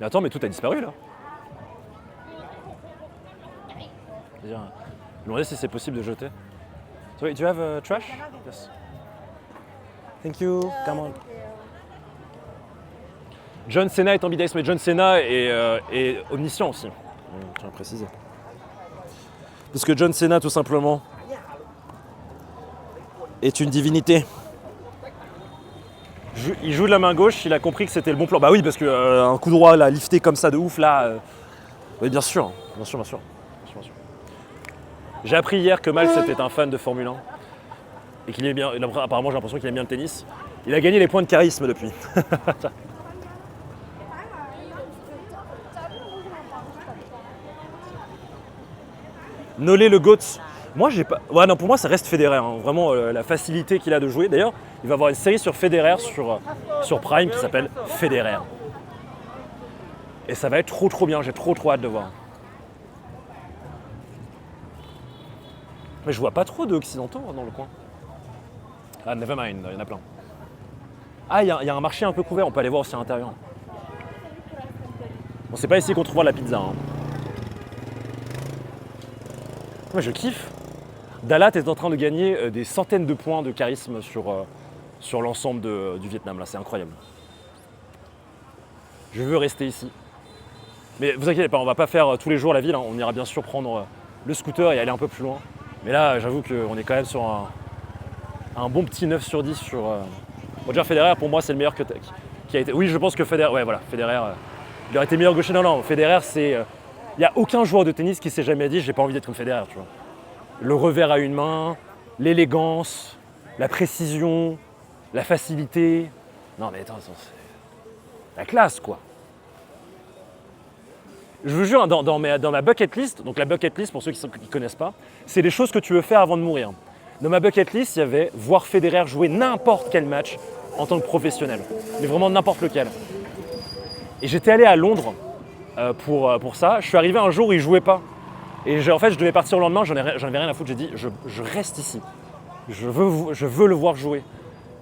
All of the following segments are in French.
Mais attends, mais tout a disparu là. C'est-à-dire, je me demandais si c'est possible de jeter. So, do you have trash? Yes. Thank you. Come on. John Cena est ambidextre, mais John Cena est omniscient aussi. Je tiens à préciser. Parce que John Cena, tout simplement, est une divinité. Il joue de la main gauche, il a compris que c'était le bon plan. Bah oui, parce que un coup droit, là, lifté comme ça de ouf, là. Oui, bien sûr, bien sûr, bien sûr. J'ai appris hier que Mal était un fan de Formule 1 et qu'il aimait bien. Apparemment, j'ai l'impression qu'il aime bien le tennis. Il a gagné les points de charisme depuis. Nolé le GOAT. Moi, j'ai pas. Ouais, non, pour moi, ça reste Federer. Hein. Vraiment, la facilité qu'il a de jouer. D'ailleurs, il va y avoir une série sur Federer sur Prime qui s'appelle Federer. Et ça va être trop bien. J'ai trop hâte de voir. Mais je vois pas trop d'occidentaux dans le coin. Ah, nevermind, il y en a plein. Ah, il y a un marché un peu couvert, on peut aller voir aussi à l'intérieur. Bon, c'est pas ici qu'on trouvera la pizza. Hein. Ouais, je kiffe. Dalat est en train de gagner des centaines de points de charisme sur l'ensemble du Vietnam. Là, c'est incroyable. Je veux rester ici. Mais vous inquiétez pas, on va pas faire tous les jours la ville. Hein. On ira bien sûr prendre le scooter et aller un peu plus loin. Mais là, j'avoue qu'on est quand même sur un bon petit 9 sur 10 sur... Roger Federer, pour moi, c'est le meilleur qui a été... Oui, je pense que Federer... Ouais, voilà, Federer... il aurait été meilleur gaucher. Non, Federer, c'est... Il n'y a aucun joueur de tennis qui s'est jamais dit « j'ai pas envie d'être comme Federer », tu vois. Le revers à une main, l'élégance, la précision, la facilité. Non, mais attends, c'est... la classe, quoi. Je vous jure, dans ma bucket list, donc la bucket list, pour ceux qui ne connaissent pas, c'est des choses que tu veux faire avant de mourir. Dans ma bucket list, il y avait voir Federer jouer n'importe quel match en tant que professionnel, mais vraiment n'importe lequel. Et j'étais allé à Londres pour ça. Je suis arrivé un jour où il ne jouait pas. Et en fait, je devais partir le lendemain, j'en avais rien à foutre. J'ai dit, je reste ici. Je veux le voir jouer.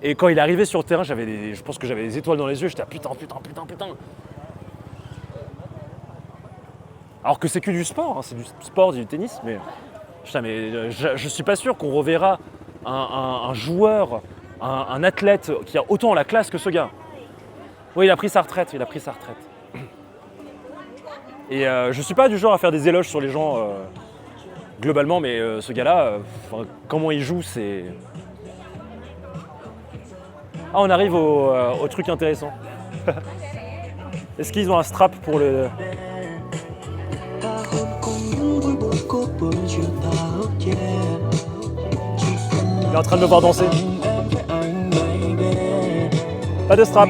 Et quand il est arrivé sur le terrain, je pense que j'avais des étoiles dans les yeux. J'étais putain. Alors que c'est que du sport, hein, c'est du sport, du tennis, mais putain, mais je suis pas sûr qu'on reverra un joueur, un athlète qui a autant la classe que ce gars. Oui, il a pris sa retraite. Et je suis pas du genre à faire des éloges sur les gens globalement, mais ce gars-là, comment il joue, c'est... Ah, on arrive au truc intéressant. Est-ce qu'ils ont un strap pour le... Il est en train de me voir danser. Pas de strap.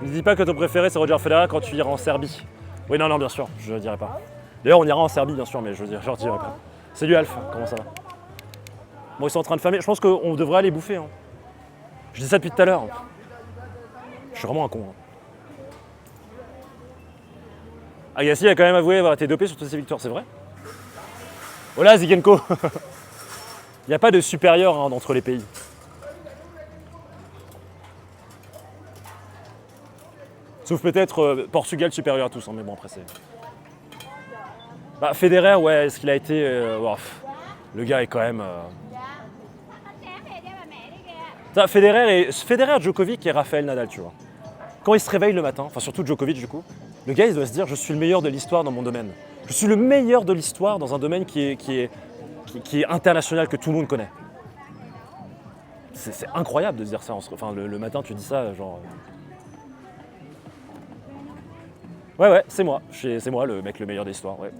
Ne dis pas que ton préféré c'est Roger Federer quand tu iras en Serbie. Oui, non, bien sûr, je ne dirai pas. D'ailleurs, on ira en Serbie, bien sûr, mais je ne dirai pas. Salut Alf, comment ça va? Bon, ils sont en train de famer. Je pense qu'on devrait aller bouffer. Hein. Je dis ça depuis tout à l'heure. Je suis vraiment un con. Hein. Agassi a quand même avoué avoir été dopé sur toutes ses victoires, c'est vrai? Voilà, Zigenko. Il n'y a pas de supérieur hein, entre les pays. Sauf peut-être Portugal supérieur à tous, hein, mais bon, après c'est... Bah, Federer, ouais, est-ce qu'il a été... le gars est quand même... Federer, Djokovic et Rafael Nadal, tu vois. Quand il se réveille le matin, enfin surtout Djokovic du coup, le gars il doit se dire je suis le meilleur de l'histoire dans mon domaine. Je suis le meilleur de l'histoire dans un domaine qui est international, que tout le monde connaît. C'est incroyable de se dire ça. Enfin, le matin tu dis ça, genre... Ouais, c'est moi. C'est moi le mec le meilleur de l'histoire, ouais.